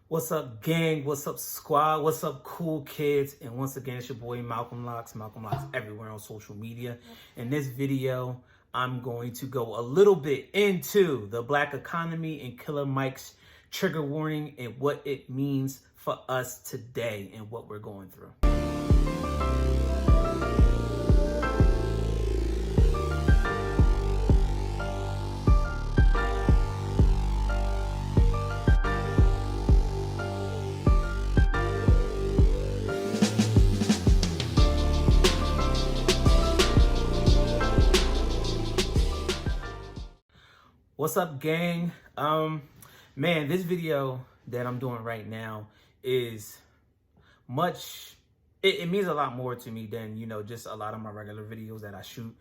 What's up, gang? What's up, squad? What's up, cool kids? And once again, it's your boy Malcolm Locks everywhere on social media. In this video, I'm going to go a little bit into the black economy and Killer Mike's trigger warning and what it means for us today and what we're going through. What's up, gang? Man, this video that I'm doing right now is it means a lot more to me than, just a lot of my regular videos that I shoot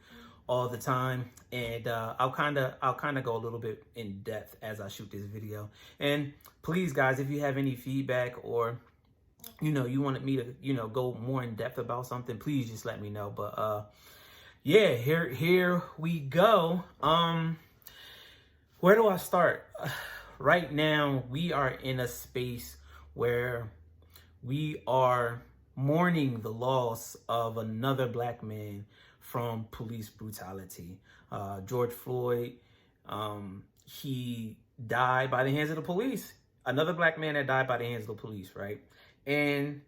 all the time. And I'll kind of go a little bit in depth as I shoot this video. And please, guys, if you have any feedback or you wanted me to, go more in depth about something, please just let me know. But yeah, here we go. Where do I start? Right now, we are in a space where we are mourning the loss of another black man from police brutality. George Floyd, he died by the hands of the police. Another black man that died by the hands of the police, right? And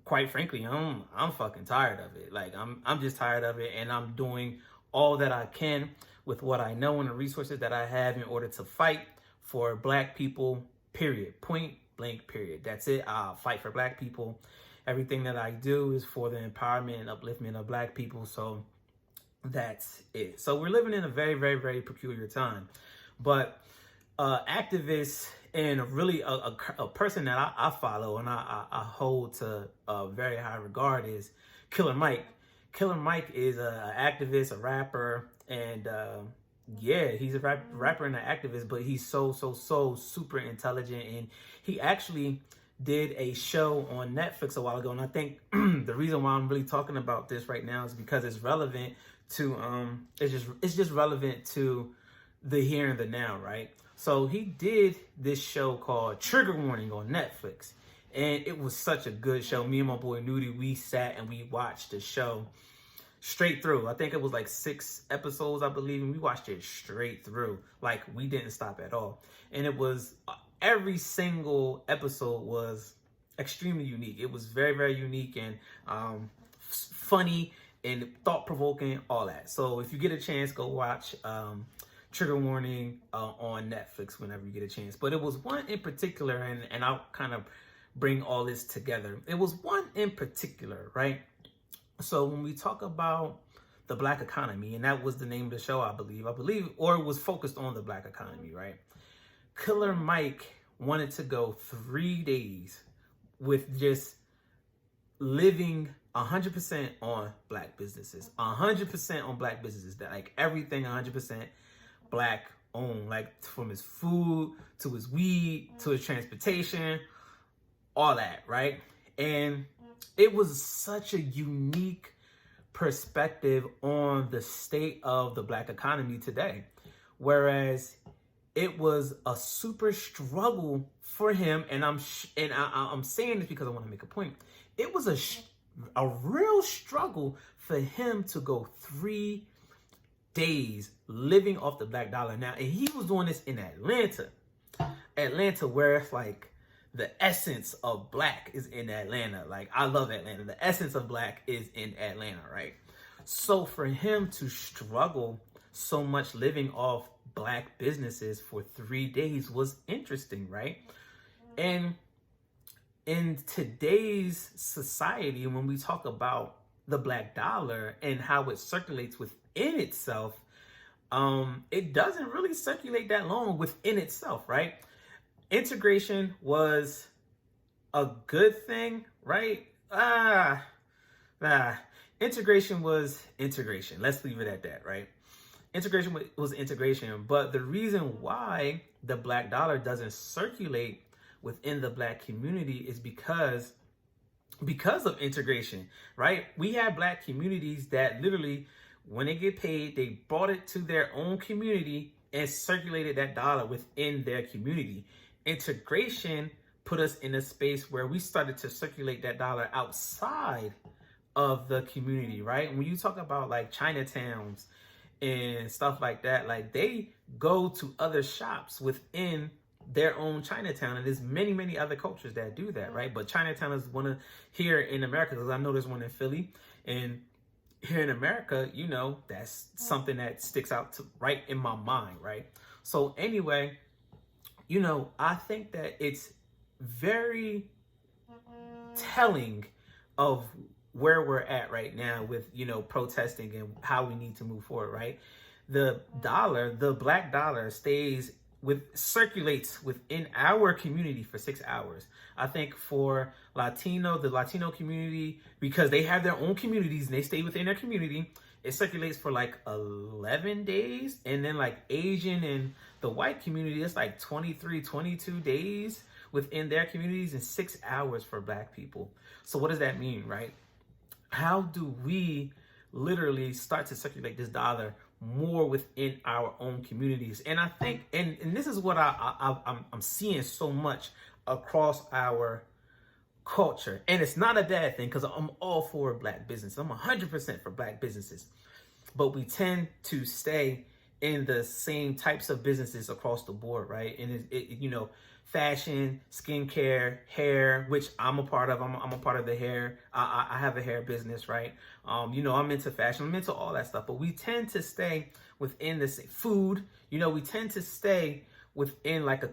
quite frankly, I'm fucking tired of it. Like I'm just tired of it, and I'm doing all that I can with what I know and the resources that I have in order to fight for black people, period. Point blank, period. That's it. I'll fight for black people. Everything that I do is for the empowerment and upliftment of black people. So that's it. So we're living in a very, very, very peculiar time. But activists and really a person that I follow and I hold to a very high regard is Killer Mike. Killer Mike is an activist, a rapper, and yeah, he's a rapper and an activist, but he's so super intelligent. And he actually did a show on Netflix a while ago. And I think the reason why I'm really talking about this right now is because it's relevant to it's just relevant to the here and the now, right? So he did this show called Trigger Warning on Netflix. And it was such a good show. Me and my boy Nudie, we sat and we watched the show straight through. I think it was like 6 episodes, I believe, and we watched it straight through. Like, we didn't stop at all. And it was, every single episode was extremely unique. It was very, very unique and funny and thought-provoking, all that. So if you get a chance, go watch Trigger Warning on Netflix whenever you get a chance. But it was one in particular, and I'll kind of bring all this together. It was one in particular, right? So when we talk about the black economy, and that was the name of the show, I believe, or it was focused on the black economy, right? Killer Mike wanted to go 3 days with just living 100% on black businesses, 100% on black businesses, that like everything 100% black owned, like from his food to his weed to his transportation, all that, right? And it was such a unique perspective on the state of the black economy today. Whereas it was a super struggle for him, and I'm saying this because I want to make a point. It was a real struggle for him to go 3 days living off the black dollar. Now, and he was doing this in Atlanta, where it's like, the essence of black is in Atlanta. Like, I love Atlanta. The essence of black is in Atlanta, right? So for him to struggle so much living off black businesses for 3 days was interesting, right? And in today's society, when we talk about the black dollar and how it circulates within itself, it doesn't really circulate that long within itself, right? Integration was a good thing, right? Integration was integration. Let's leave it at that, right? Integration was integration. But the reason why the black dollar doesn't circulate within the black community is because of integration, right? We have black communities that literally, when they get paid, they brought it to their own community and circulated that dollar within their community. Integration put us in a space where we started to circulate that dollar outside of the community, right? When you talk about like Chinatowns and stuff like that, like they go to other shops within their own Chinatown, and there's many other cultures that do that, right? But Chinatown is one of here in America, because I know there's one in Philly, and here in America, you know, that's something that sticks out to right in my mind, right? So anyway, you know, I think that it's very telling of where we're at right now with, you know, protesting and how we need to move forward, right? The dollar, the black dollar circulates within our community for 6 hours. I think for the Latino community, because they have their own communities and they stay within their community, it circulates for like 11 days. And then like Asian and the white community, it's like 23, 22 days within their communities, and 6 hours for black people. So what does that mean, right? How do we literally start to circulate this dollar more within our own communities? And I think, and this is what I'm seeing so much across our culture. And it's not a bad thing, because I'm all for black business. I'm 100% for black businesses. But we tend to stay in the same types of businesses across the board, right? And you know, fashion, skincare, hair, which I'm a part of. I'm a part of the hair. I have a hair business, right? You know, I'm into fashion. I'm into all that stuff. But we tend to stay within the food. You know, we tend to stay within like a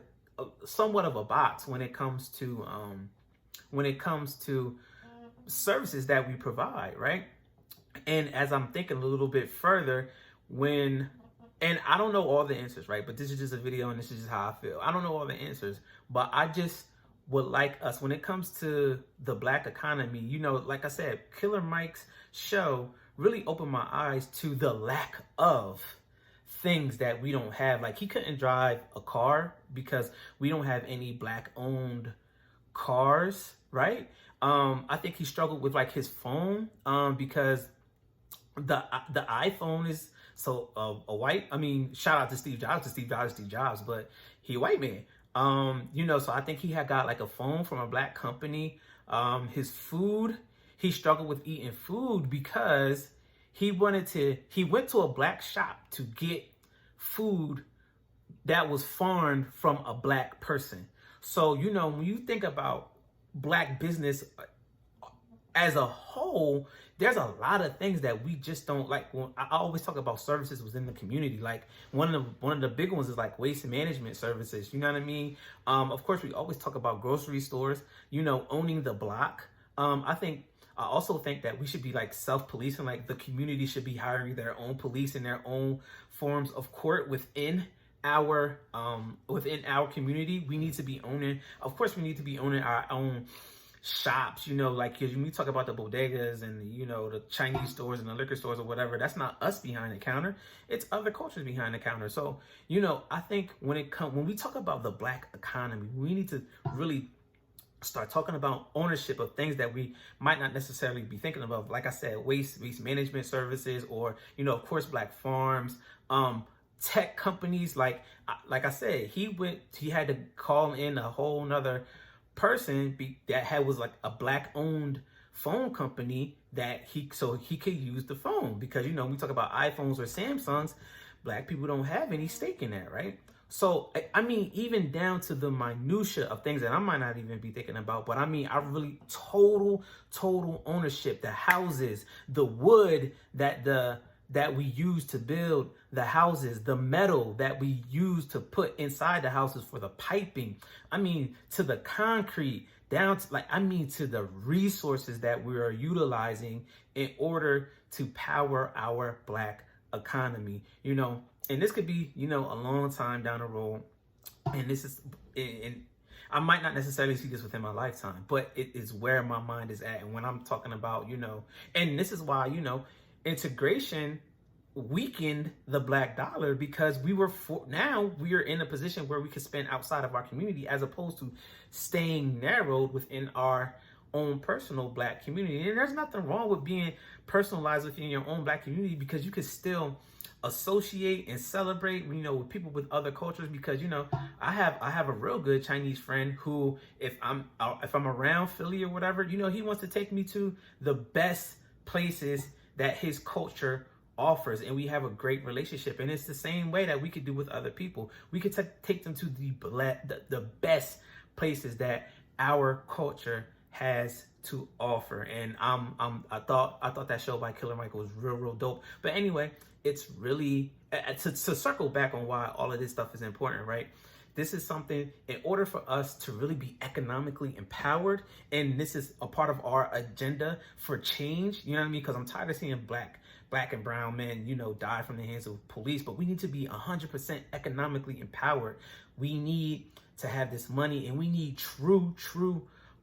somewhat of a box when it comes to services that we provide, right? And as I'm thinking a little bit further, and I don't know all the answers, right? But this is just a video and this is just how I feel. I don't know all the answers, but I just would like us, when it comes to the black economy, you know, like I said, Killer Mike's show really opened my eyes to the lack of things that we don't have. Like, he couldn't drive a car because we don't have any black owned cars, right? I think he struggled with like his phone, because the iPhone is so a white. I mean, shout out to Steve Jobs, but he a white man. You know, so I think he had got like a phone from a black company. His food, he struggled with eating food because he went to a black shop to get food that was farmed from a black person. So, you know, when you think about black business as a whole, there's a lot of things that we just don't like. When I always talk about services within the community, like one of the big ones is like waste management services. You know what I mean? Of course, we always talk about grocery stores, you know, owning the block. I also think that we should be like self-policing, like the community should be hiring their own police and their own forms of court within our community. We need to be owning, of course, we need to be owning our own shops, you know, like, because when we talk about the bodegas and the, you know, the Chinese stores and the liquor stores or whatever, that's not us behind the counter, it's other cultures behind the counter. So, you know, I think when we talk about the black economy, we need to really start talking about ownership of things that we might not necessarily be thinking about. Like I said, waste management services, or, you know, of course, black farms, tech companies. Like I said, he had to call in a whole nother person that was like a black owned phone company so he could use the phone, because, you know, when we talk about iPhones or Samsungs, black people don't have any stake in that, right? So, I mean, even down to the minutia of things that I might not even be thinking about, but I mean, I really total ownership, the houses, the wood that we use to build the houses, the metal that we use to put inside the houses for the piping. I mean, to the concrete, down to to the resources that we are utilizing in order to power our black economy, you know. And this could be, you know, a long time down the road. And I might not necessarily see this within my lifetime, but it is where my mind is at. And when I'm talking about, you know, and this is why, you know, integration weakened the black dollar, because now we are in a position where we can spend outside of our community, as opposed to staying narrowed within our own personal black community. And there's nothing wrong with being personalized within your own black community, because you can still associate and celebrate, with people with other cultures. Because I have a real good Chinese friend who, if I'm around Philly or whatever, he wants to take me to the best places that his culture offers, and we have a great relationship. And it's the same way that we could do with other people. We could take them to the best places that our culture has to offer. And I thought that show by Killer Mike was real dope. But anyway, it's really to circle back on why all of this stuff is important, right? This is something, in order for us to really be economically empowered, and this is a part of our agenda for change, you know what I mean? Because I'm tired of seeing black and brown men, die from the hands of police. But we need to be 100% economically empowered. We need to have this money, and we need true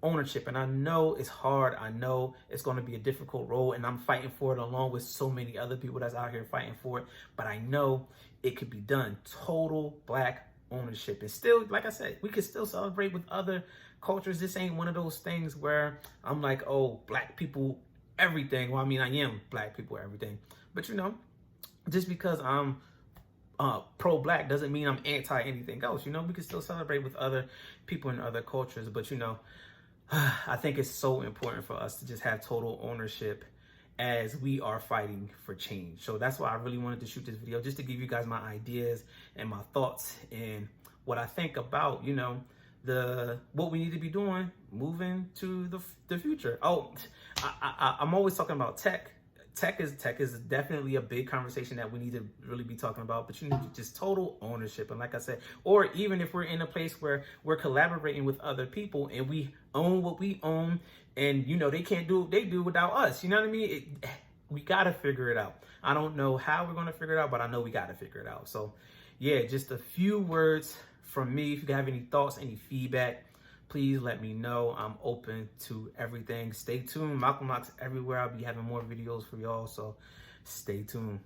ownership. And I know it's hard. I know it's going to be a difficult role, and I'm fighting for it along with so many other people that's out here fighting for it. But I know it could be done. Total black ownership. And still, like I said, we can still celebrate with other cultures. This ain't one of those things where I'm like, oh, black people everything. Well, I mean, I am black people everything. But just because I'm pro-black doesn't mean I'm anti anything else. We can still celebrate with other people in other cultures. But I think it's so important for us to just have total ownership as we are fighting for change. So that's why I really wanted to shoot this video, just to give you guys my ideas and my thoughts and what I think about, what we need to be doing moving to the future. Oh, I'm always talking about tech. Tech is definitely a big conversation that we need to really be talking about. But just total ownership. And like I said, or even if we're in a place where we're collaborating with other people and we own what we own, and they can't do what they do without us. You know what I mean? We gotta figure it out. I don't know how we're gonna figure it out, but I know we gotta figure it out. So yeah, just a few words from me. If you have any thoughts, any feedback, please let me know. I'm open to everything. Stay tuned. Malcolm Locks everywhere. I'll be having more videos for y'all, so stay tuned.